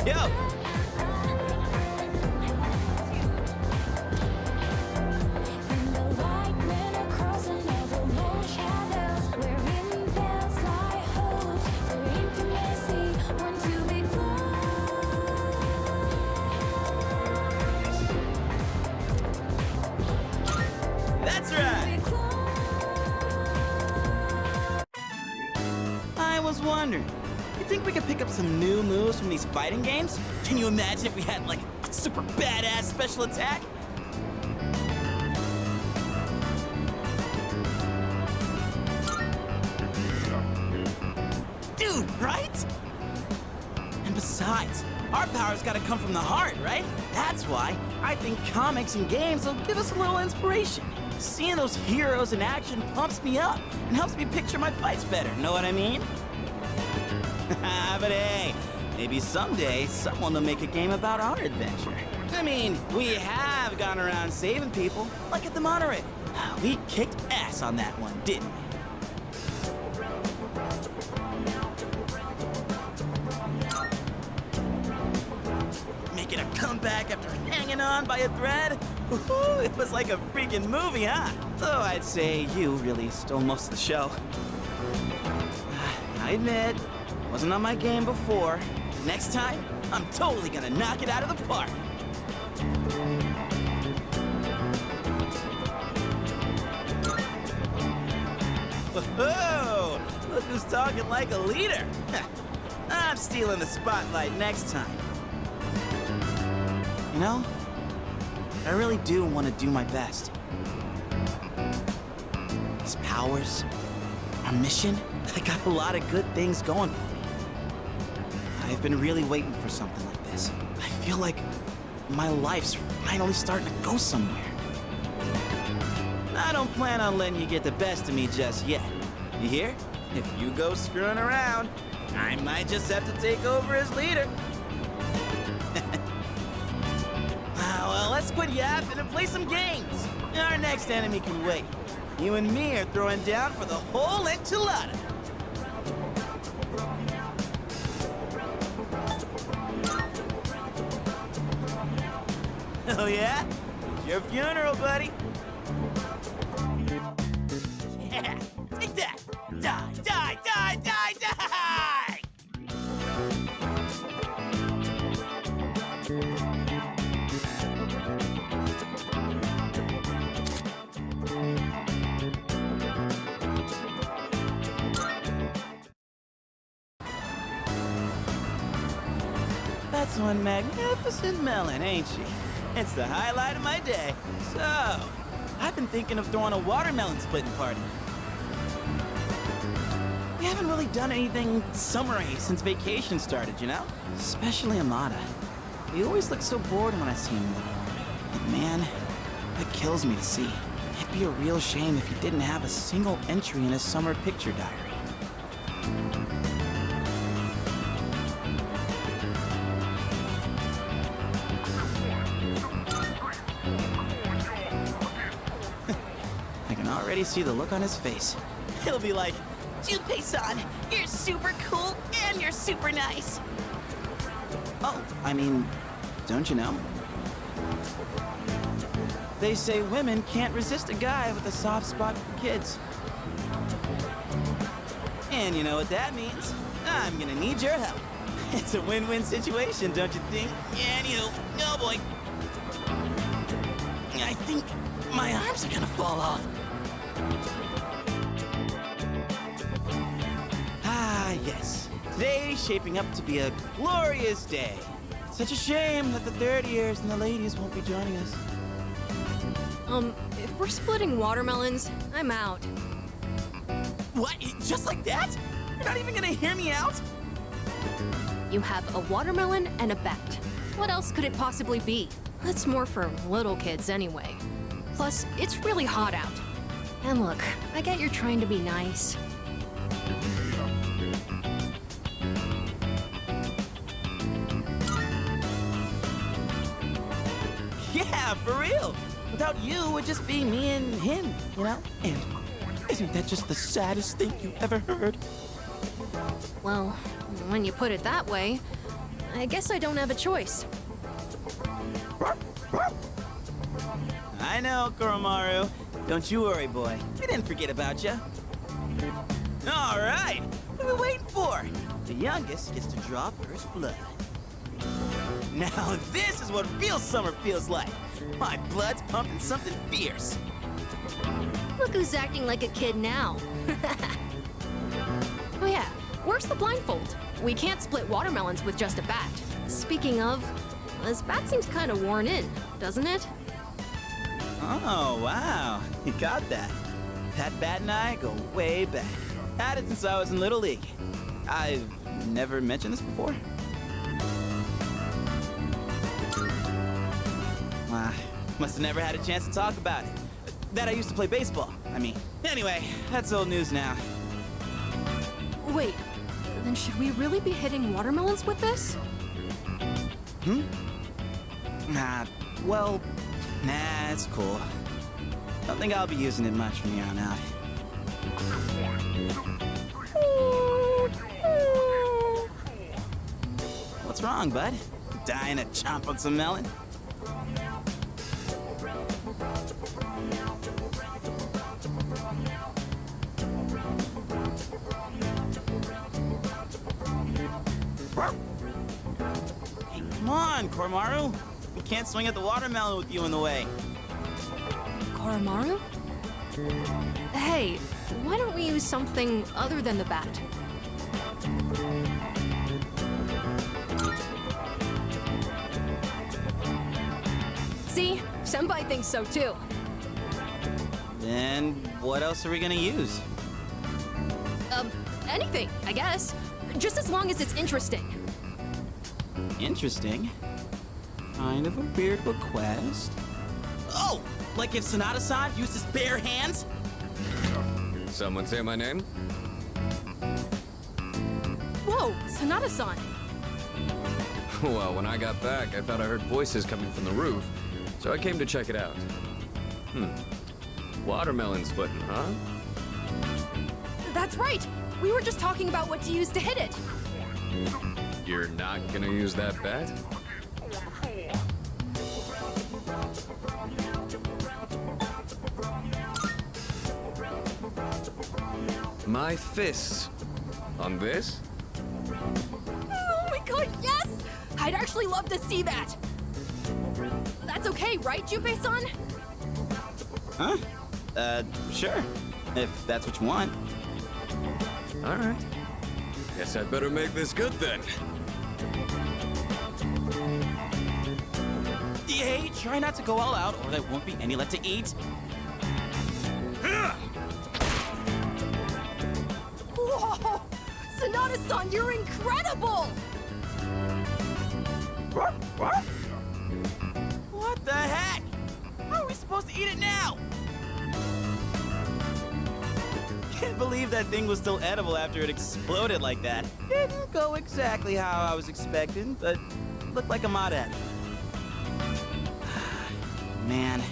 Yo! That's right! I was wondering, you think we could pick up some new moves from these fighting games? Can you imagine if we had, like, a super badass special attack? Dude, right? And besides, our power's gotta come from the heart, right? That's why I think comics and games will give us a little inspiration. Seeing those heroes in action pumps me up and helps me picture my fights better, know what I mean? But hey, maybe someday someone will make a game about our adventure. I mean, we have gone around saving people, like at the monorail. We kicked ass on that one, didn't we? Making a comeback after hanging on by a thread? Woohoo, it was like a freaking movie, huh? Though I'd say you really stole most of the show. I admit, wasn't on my game before. Next time, I'm totally gonna knock it out of the park. Whoa! Look who's talking like a leader. I'm stealing the spotlight next time. You know, I really do want to do my best. These powers, our mission, I got a lot of good things going for me. I've been really waiting for something like this. I feel like my life's finally starting to go somewhere. I don't plan on letting you get the best of me just yet. You hear? If you go screwing around, I might just have to take over as leader. Well, let's quit yapping and play some games. Our next enemy can wait. You and me are throwing down for the whole enchilada. Oh yeah? It's your funeral, buddy. Yeah, take that. Die, die, die, die, die! That's one magnificent melon, ain't she? It's the highlight of my day. So, I've been thinking of throwing a watermelon splitting party. We haven't really done anything summery since vacation started, you know? Especially Amada. He always looks so bored when I see him with her. And man, that kills me to see. It'd be a real shame if he didn't have a single entry in his summer picture diary. I can already see the look on his face. He'll be like, "Junpei-san, you're super cool and you're super nice." Oh, I mean, don't you know? They say women can't resist a guy with a soft spot for kids. And you know what that means? I'm gonna need your help. It's a win-win situation, don't you think? Yeah, you. Oh boy. I think my arms are gonna fall off. Ah, yes. Today's shaping up to be a glorious day. Such a shame that the third years and the ladies won't be joining us. If we're splitting watermelons, I'm out. What? Just like that? You're not even gonna hear me out? You have a watermelon and a bet. What else could it possibly be? That's more for little kids anyway. Plus, it's really hot out. And look, I get you're trying to be nice. Yeah, for real. Without you, it would just be me and him, you know? And isn't that just the saddest thing you ever heard? Well, when you put it that way, I guess I don't have a choice. I know, Koromaru. Don't you worry, boy. We didn't forget about you. All right, what are we waiting for? The youngest gets to draw first blood. Now this is what real summer feels like. My blood's pumping something fierce. Look who's acting like a kid now. Oh yeah, where's the blindfold? We can't split watermelons with just a bat. Speaking of, this bat seems kind of worn in, doesn't it? Oh, wow. You got that. That bat and I go way back. Had it since I was in Little League. I've never mentioned this before. Must have never had a chance to talk about it. That I used to play baseball, I mean. Anyway, that's old news now. Wait, then should we really be hitting watermelons with this? Well, nah, it's cool. Don't think I'll be using it much from here on out. What's wrong, bud? Dying to chomp on some melon? Hey, come on, Koromaru. We can't swing at the watermelon with you in the way. Koromaru? Hey, why don't we use something other than the bat? See? Senpai thinks so too. Then what else are we gonna use? Anything, I guess. Just as long as it's interesting. Interesting. Kind of a weird request. Oh! Like if Sanada-san used his bare hands? Someone say my name? Whoa, Sanada-san. Well, when I got back, I thought I heard voices coming from the roof, so I came to check it out. Watermelon splitting, huh? That's right. We were just talking about what to use to hit it. You're not gonna use that bat? My fists. On this? Oh my god, yes! I'd actually love to see that. That's okay, right, Junpei-san? Huh? Sure. If that's what you want. All right. Guess I'd better make this good then. Hey, try not to go all out or there won't be any left to eat. Whoa! Sanada-san, you're incredible! What the heck? How are we supposed to eat it now? Can't believe that thing was still edible after it exploded like that. Didn't go exactly how I was expecting, but looked like a mod at it. Man,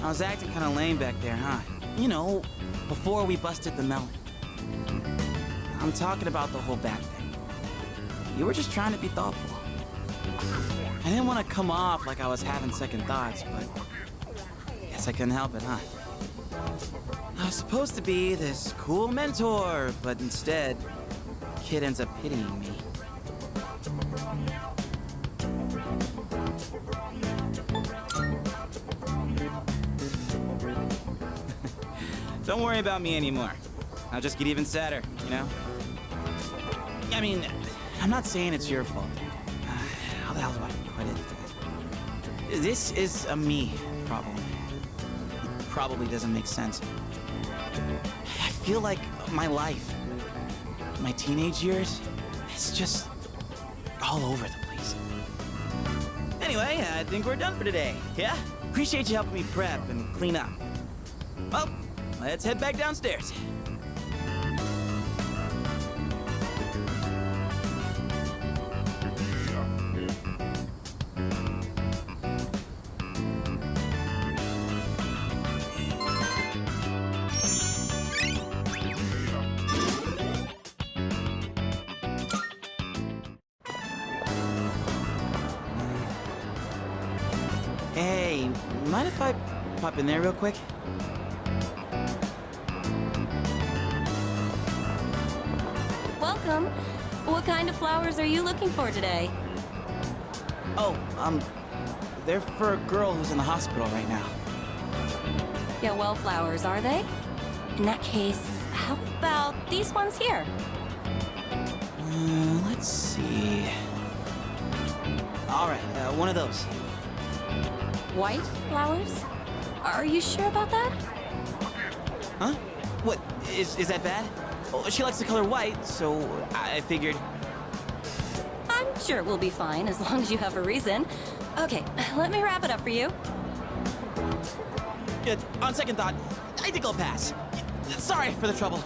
I was acting kind of lame back there, huh? You know, before we busted the melon. I'm talking about the whole bat thing. You were just trying to be thoughtful. I didn't want to come off like I was having second thoughts, but guess I couldn't help it, huh? I was supposed to be this cool mentor, but instead, kid ends up pitying me. Don't worry about me anymore. I'll just get even sadder, you know? I mean, I'm not saying it's your fault, dude. How the hell do I put it? This is a me problem. It probably doesn't make sense. I feel like my life, my teenage years, it's just all over the place. Anyway, I think we're done for today, yeah? Appreciate you helping me prep and clean up. Well, let's head back downstairs. Hey, mind if I pop in there real quick? Welcome. What kind of flowers are you looking for today? Oh, they're for a girl who's in the hospital right now. Yeah, well, flowers, are they? In that case, how about these ones here? Let's see. All right, one of those. White flowers? Are you sure about that? Huh? What, is that bad? Oh, she likes the color white, so I figured... I'm sure we'll be fine as long as you have a reason. Okay, let me wrap it up for you. On second thought, I think I'll pass. Sorry for the trouble.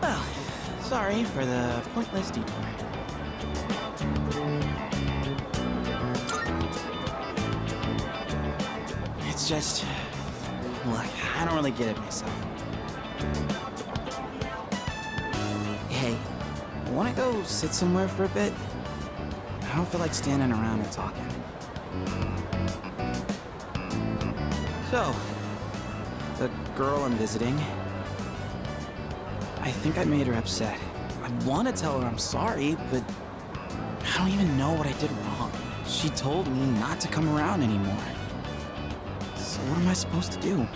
Well, sorry for the pointless detour. It's just... Look, I don't really get it myself. Hey, wanna go sit somewhere for a bit? I don't feel like standing around and talking. So, the girl I'm visiting, I think I made her upset. I want to tell her I'm sorry, but I don't even know what I did wrong. She told me not to come around anymore. So what am I supposed to do?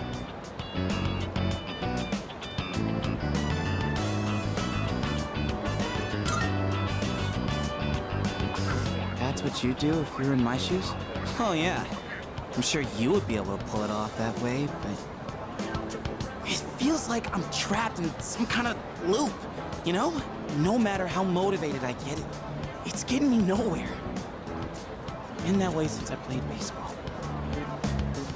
That's what you'd do if you were in my shoes? Oh yeah. I'm sure you would be able to pull it off that way, but... It feels like I'm trapped in some kind of loop, you know? No matter how motivated I get, it's getting me nowhere. Been that way since I played baseball.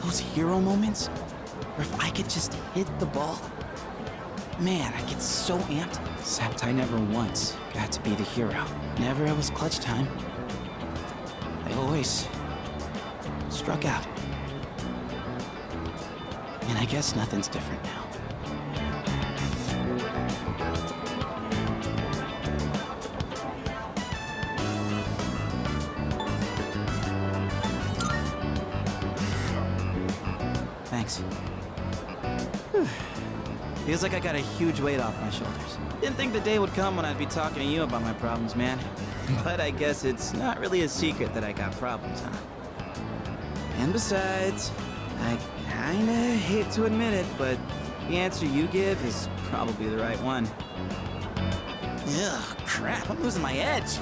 Those hero moments, where if I could just hit the ball, man, I get so amped. Except I never once got to be the hero. Never it was clutch time. I always struck out. And I guess nothing's different now. Thanks. Whew. Feels like I got a huge weight off my shoulders. Didn't think the day would come when I'd be talking to you about my problems, man. But I guess it's not really a secret that I got problems, huh? And besides, I kinda hate to admit it, but the answer you give is probably the right one. Ugh, crap, I'm losing my edge.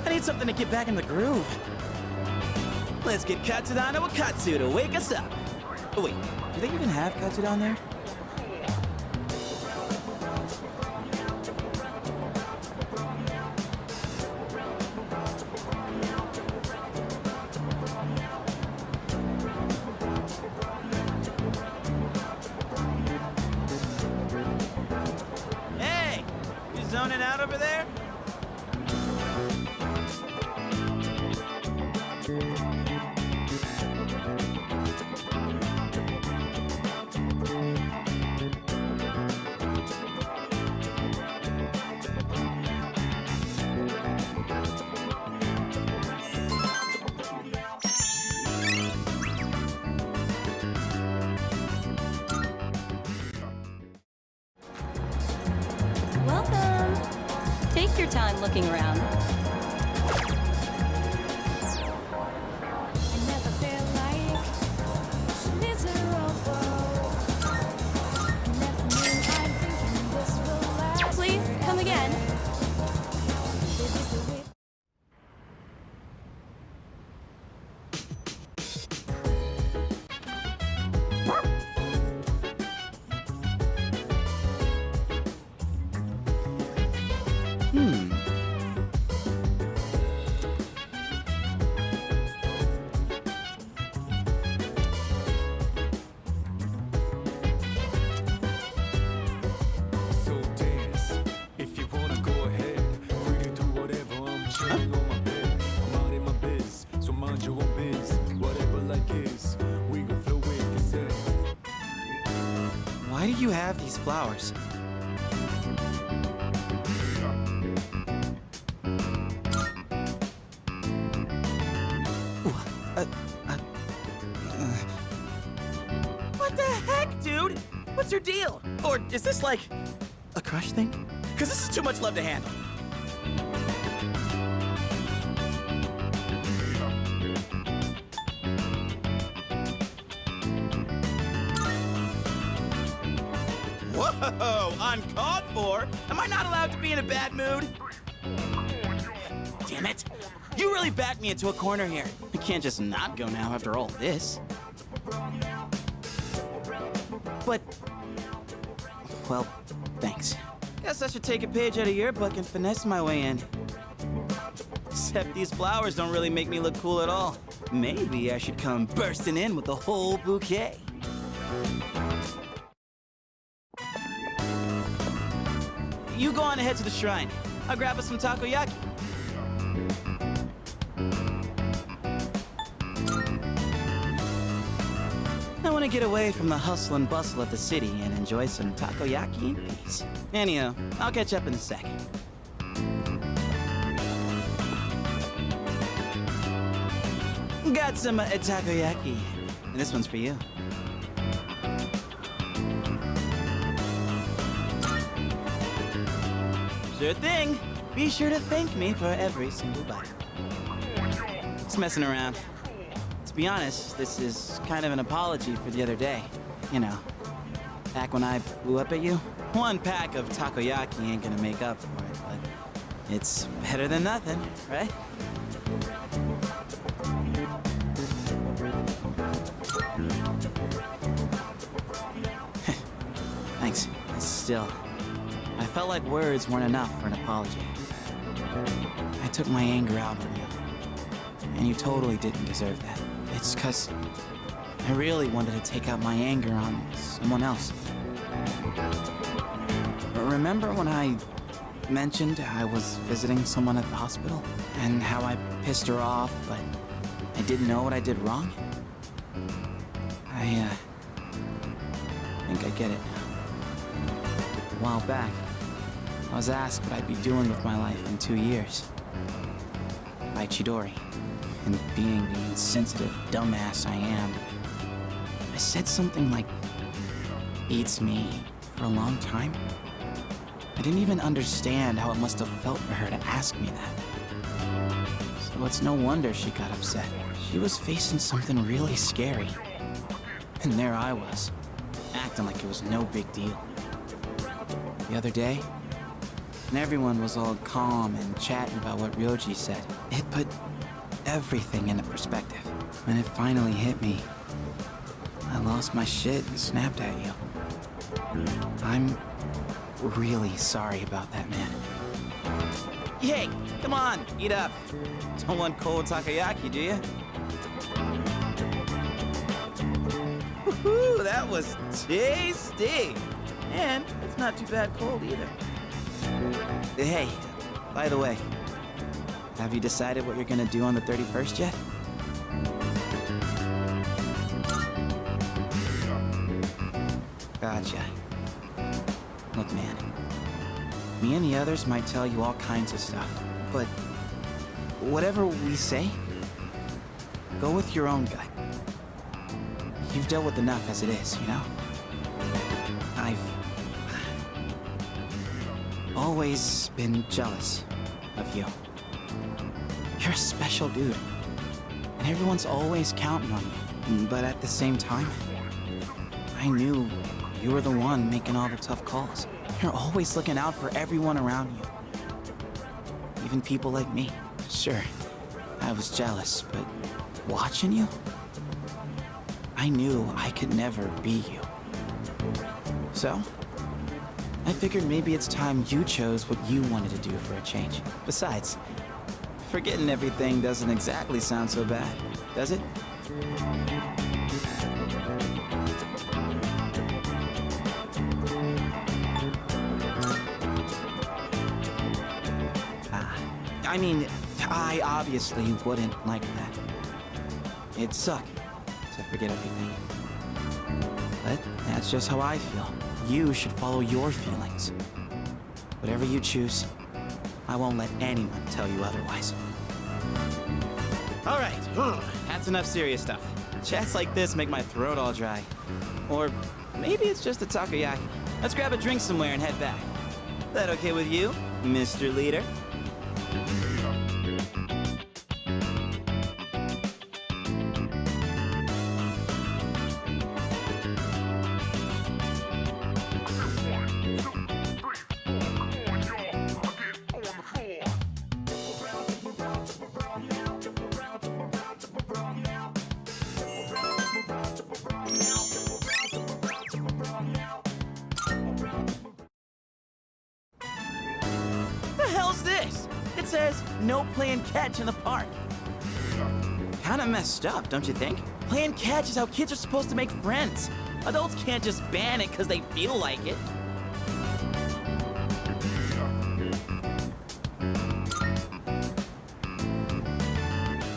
I need something to get back in the groove. Let's get Katsudan to Wakatsu to wake us up. Oh wait, do they even have katsu down there? Hey! You zoning out over there? Welcome. Take your time looking around. Please, come again. So dance, if you wanna go ahead. Free to do whatever, I'm chilling on my bed. I'm out in my biz, so mind your own biz. Whatever like is, we gon' flow with the set. Why do you have these flowers? dude? What's your deal? Or is this like a crush thing? Because this is too much love to handle. Whoa, uncalled for? Am I not allowed to be in a bad mood? Damn it. You really backed me into a corner here. I can't just not go now after all this. But, well, thanks. Guess I should take a page out of your book and finesse my way in. Except these flowers don't really make me look cool at all. Maybe I should come bursting in with the whole bouquet. You go on ahead to the shrine. I'll grab us some takoyaki. I want to get away from the hustle and bustle of the city and enjoy some takoyaki in peace. Anyhow, I'll catch up in a sec. Got some takoyaki. And this one's for you. Sure thing. Be sure to thank me for every single bite. Just messing around. To be honest, this is kind of an apology for the other day. You know, back when I blew up at you. One pack of takoyaki ain't gonna make up for it, but it's better than nothing, right? Thanks. Still, I felt like words weren't enough for an apology. I took my anger out on you, and you totally didn't deserve that. It's 'cause I really wanted to take out my anger on someone else. Remember when I mentioned I was visiting someone at the hospital, and how I pissed her off, but I didn't know what I did wrong? I think I get it now. A while back, I was asked what I'd be doing with my life in 2 years by Chidori, and being the insensitive dumbass I am, I said something like, "Beats me," for a long time. I didn't even understand how it must have felt for her to ask me that. So it's no wonder she got upset. She was facing something really scary. And there I was, acting like it was no big deal. The other day, and everyone was all calm and chatting about what Ryoji said. It put everything into perspective. When it finally hit me, I lost my shit and snapped at you. I'm really sorry about that, man. Hey, come on, eat up. Don't want cold takoyaki, do you? Woohoo, that was tasty. And it's not too bad cold either. Hey, by the way, have you decided what you're gonna do on the 31st yet? Gotcha. Look, man, me and the others might tell you all kinds of stuff, but whatever we say, go with your own gut. You've dealt with enough as it is, you know? I've always been jealous of you. You're a special dude, and everyone's always counting on you. But at the same time, I knew you were the one making all the tough calls. You're always looking out for everyone around you. Even people like me. Sure, I was jealous, but watching you, I knew I could never be you. So, I figured maybe it's time you chose what you wanted to do for a change. Besides, forgetting everything doesn't exactly sound so bad, does it? I mean, I obviously wouldn't like that. It'd suck to forget everything. But that's just how I feel. You should follow your feelings. Whatever you choose, I won't let anyone tell you otherwise. All right, that's enough serious stuff. Chats like this make my throat all dry. Or maybe it's just a takoyaki. Let's grab a drink somewhere and head back. That okay with you, Mr. Leader? It says, no playing catch in the park. Kinda messed up, don't you think? Playing catch is how kids are supposed to make friends. Adults can't just ban it because they feel like it.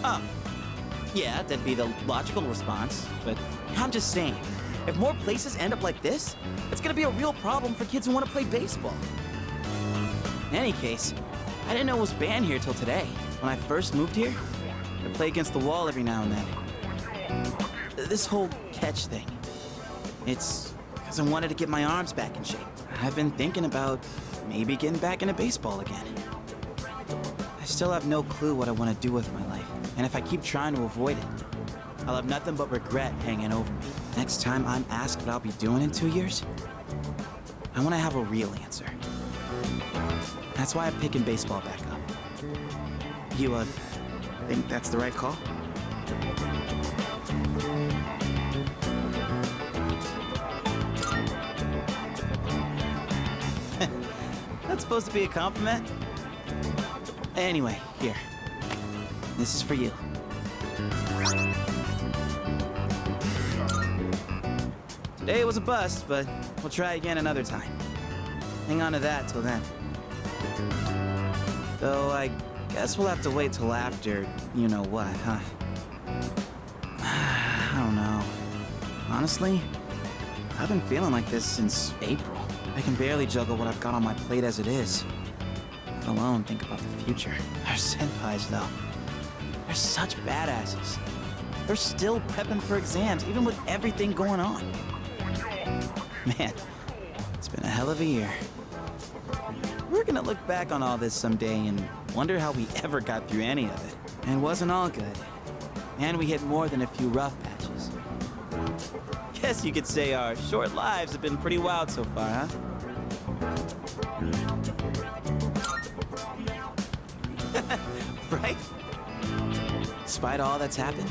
Oh, yeah, that'd be the logical response, but I'm just saying, if more places end up like this, it's gonna be a real problem for kids who want to play baseball. In any case, I didn't know it was banned here till today. When I first moved here, I play against the wall every now and then. This whole catch thing, it's because I wanted to get my arms back in shape. I've been thinking about maybe getting back into baseball again. I still have no clue what I want to do with my life, and if I keep trying to avoid it, I'll have nothing but regret hanging over me. Next time I'm asked what I'll be doing in 2 years, I want to have a real answer. That's why I'm picking baseball back up. You, think that's the right call? That's supposed to be a compliment? Anyway, here. This is for you. Today was a bust, but we'll try again another time. Hang on to that till then. Though I guess we'll have to wait till after you know what, huh? I don't know. Honestly, I've been feeling like this since April. I can barely juggle what I've got on my plate as it is. Let alone think about the future. Our senpais, though. They're such badasses. They're still prepping for exams, even with everything going on. Man, it's been a hell of a year. We're gonna look back on all this someday and wonder how we ever got through any of it. And it wasn't all good. And we hit more than a few rough patches. Guess you could say our short lives have been pretty wild so far, huh? Right? Despite all that's happened,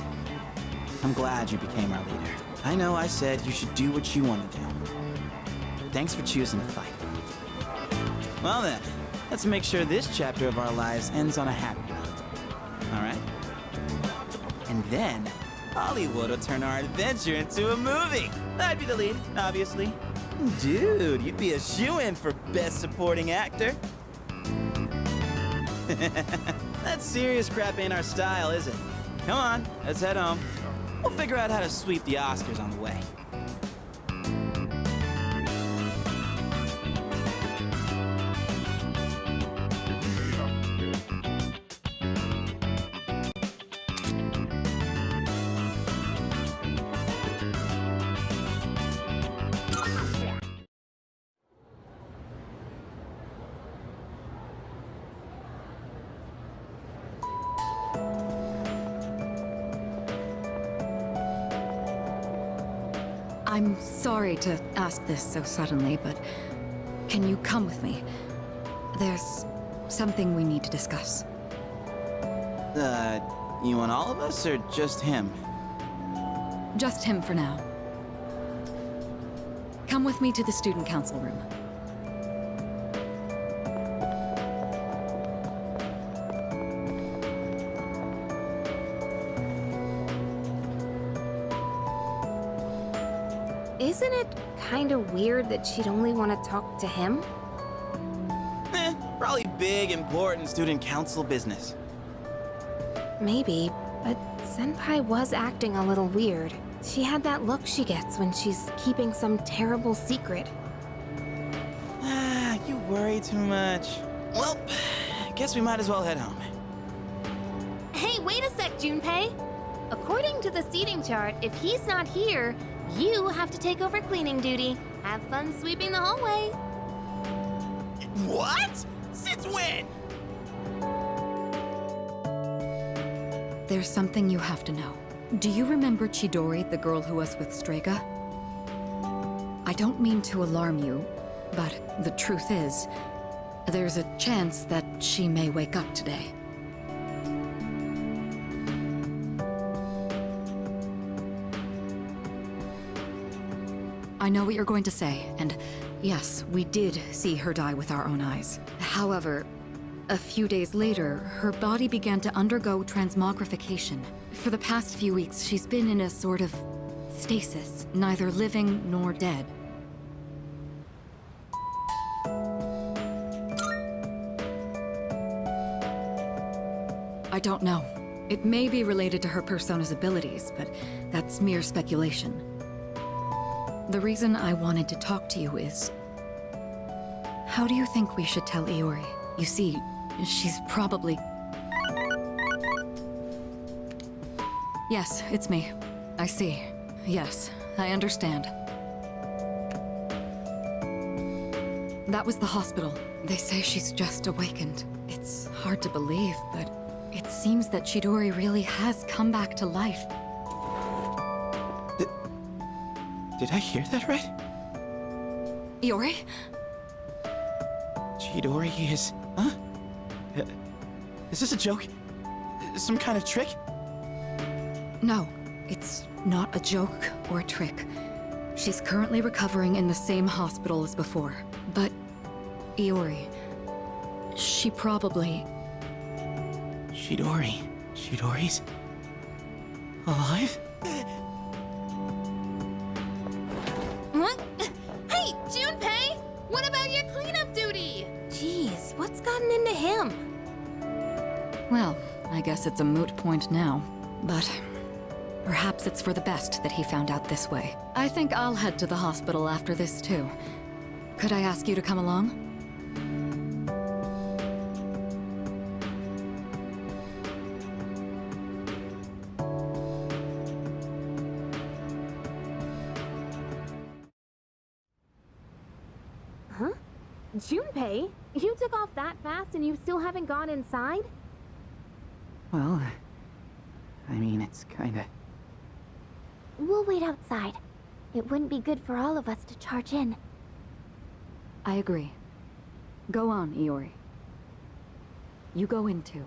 I'm glad you became our leader. I know I said you should do what you want to do. Thanks for choosing to fight. Well then, let's make sure this chapter of our lives ends on a happy note. All right? And then, Hollywood will turn our adventure into a movie. I'd be the lead, obviously. Dude, you'd be a shoo-in for Best Supporting Actor. That serious crap ain't our style, is it? Come on, let's head home. We'll figure out how to sweep the Oscars on the way. I'm sorry to ask this so suddenly, but can you come with me? There's something we need to discuss. You want all of us, or just him? Just him for now. Come with me to the student council room. Isn't it kind of weird that she'd only want to talk to him? Probably big, important student council business. Maybe, but Senpai was acting a little weird. She had that look she gets when she's keeping some terrible secret. You worry too much. Well, guess we might as well head home. Hey, wait a sec, Junpei! According to the seating chart, if he's not here, You have to take over cleaning duty. Have fun sweeping the hallway. What? Since when? There's something you have to know. Do you remember Chidori, the girl who was with Strega? I don't mean to alarm you, but the truth is, there's a chance that she may wake up today. I know what you're going to say, and yes, we did see her die with our own eyes. However, a few days later, her body began to undergo transmogrification. For the past few weeks, she's been in a sort of stasis, neither living nor dead. I don't know. It may be related to her persona's abilities, but that's mere speculation. The reason I wanted to talk to you is... how do you think we should tell Iori? You see, she's probably... Yes, it's me. I see. Yes, I understand. That was the hospital. They say she's just awakened. It's hard to believe, but it seems that Chidori really has come back to life. Did I hear that right? Iori? Chidori is... Huh? Is this a joke? Some kind of trick? No, it's not a joke or a trick. She's currently recovering in the same hospital as before. But Iori, she probably... Chidori's... alive? What? Hey, Junpei! What about your cleanup duty? Jeez, what's gotten into him? Well, I guess it's a moot point now. But perhaps it's for the best that he found out this way. I think I'll head to the hospital after this too. Could I ask you to come along? Huh? Junpei? You took off that fast and you still haven't gone inside? Well, I mean, it's kinda... We'll wait outside. It wouldn't be good for all of us to charge in. I agree. Go on, Iori. You go in too.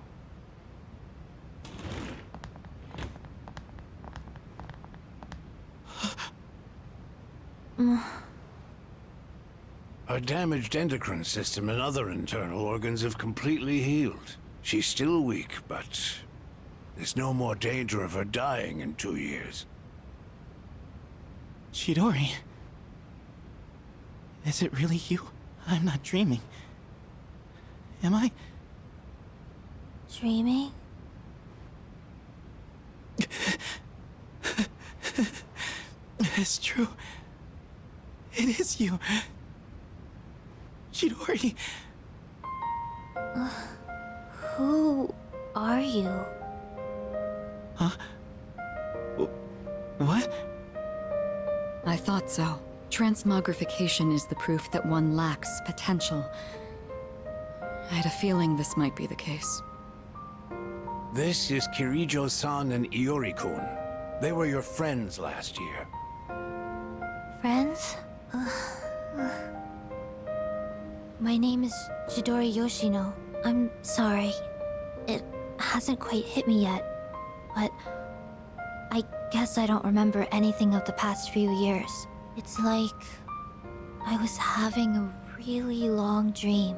Her damaged endocrine system and other internal organs have completely healed. She's still weak, but there's no more danger of her dying in 2 years. Chidori? Is it really you? I'm not dreaming. Am I? Dreaming? It's true. It is you. Chidori. Who are you? Huh? What? I thought so. Transmogrification is the proof that one lacks potential. I had a feeling this might be the case. This is Kirijo-san and Iori-kun. They were your friends last year. Friends? My name is Chidori Yoshino. I'm sorry. It hasn't quite hit me yet, but I guess I don't remember anything of the past few years. It's like I was having a really long dream.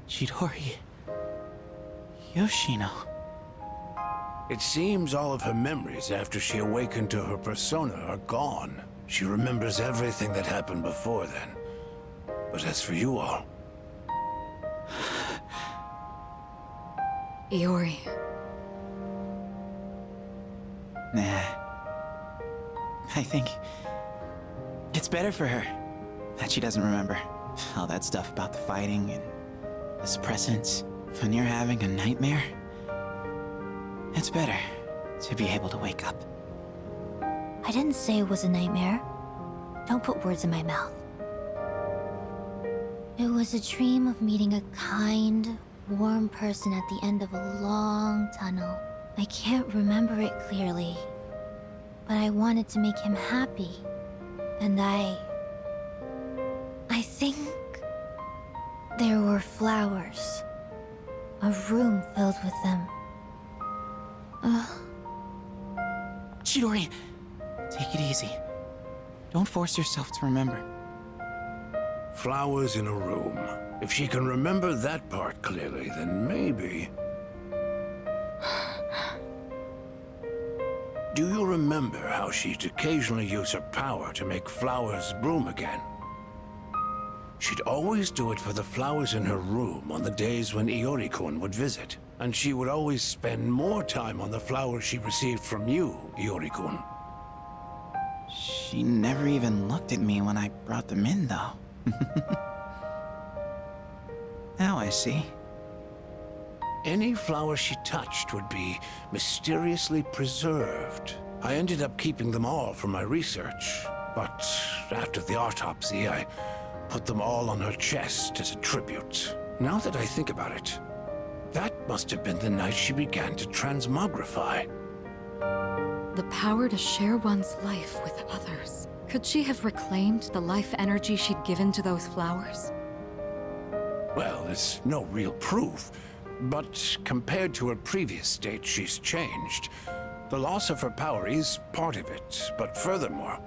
Chidori... Yoshino... It seems all of her memories after she awakened to her persona are gone. She remembers everything that happened before then. But as for you all... Iori. Nah. I think... it's better for her that she doesn't remember all that stuff about the fighting and the suppressants. When you're having a nightmare, it's better to be able to wake up. I didn't say it was a nightmare. Don't put words in my mouth. It was a dream of meeting a kind, warm person at the end of a long tunnel. I can't remember it clearly, but I wanted to make him happy. And I think there were flowers. A room filled with them. Chidori, take it easy. Don't force yourself to remember. Flowers in a room. If she can remember that part clearly, then maybe... Do you remember how she'd occasionally use her power to make flowers bloom again? She'd always do it for the flowers in her room on the days when Iori-kun would visit. And she would always spend more time on the flowers she received from you, Iori-kun. She never even looked at me when I brought them in, though. Now I see. Any flower she touched would be mysteriously preserved. I ended up keeping them all for my research, but after the autopsy, I put them all on her chest as a tribute. Now that I think about it, that must have been the night she began to transmogrify. The power to share one's life with others. Could she have reclaimed the life energy she'd given to those flowers? Well, there's no real proof, but compared to her previous state, she's changed. The loss of her power is part of it, but furthermore...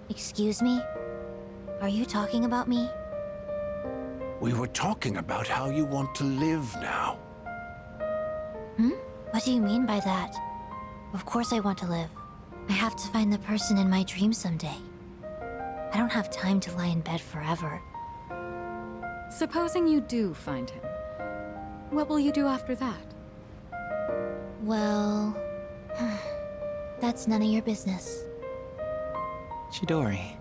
Excuse me? Are you talking about me? We were talking about how you want to live now. What do you mean by that? Of course I want to live. I have to find the person in my dream someday. I don't have time to lie in bed forever. Supposing you do find him, what will you do after that? Well... that's none of your business. Chidori.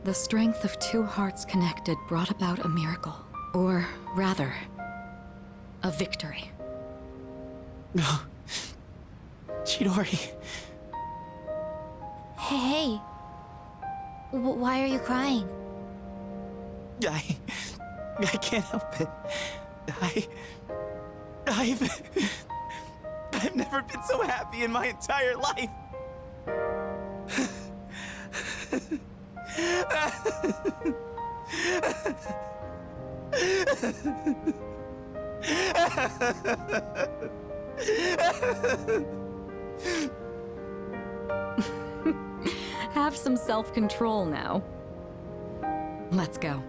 The strength of two hearts connected brought about a miracle. Or rather, a victory. No. Chidori. Hey. Why are you crying? I can't help it. I've never been so happy in my entire life. Have some self-control now. Let's go.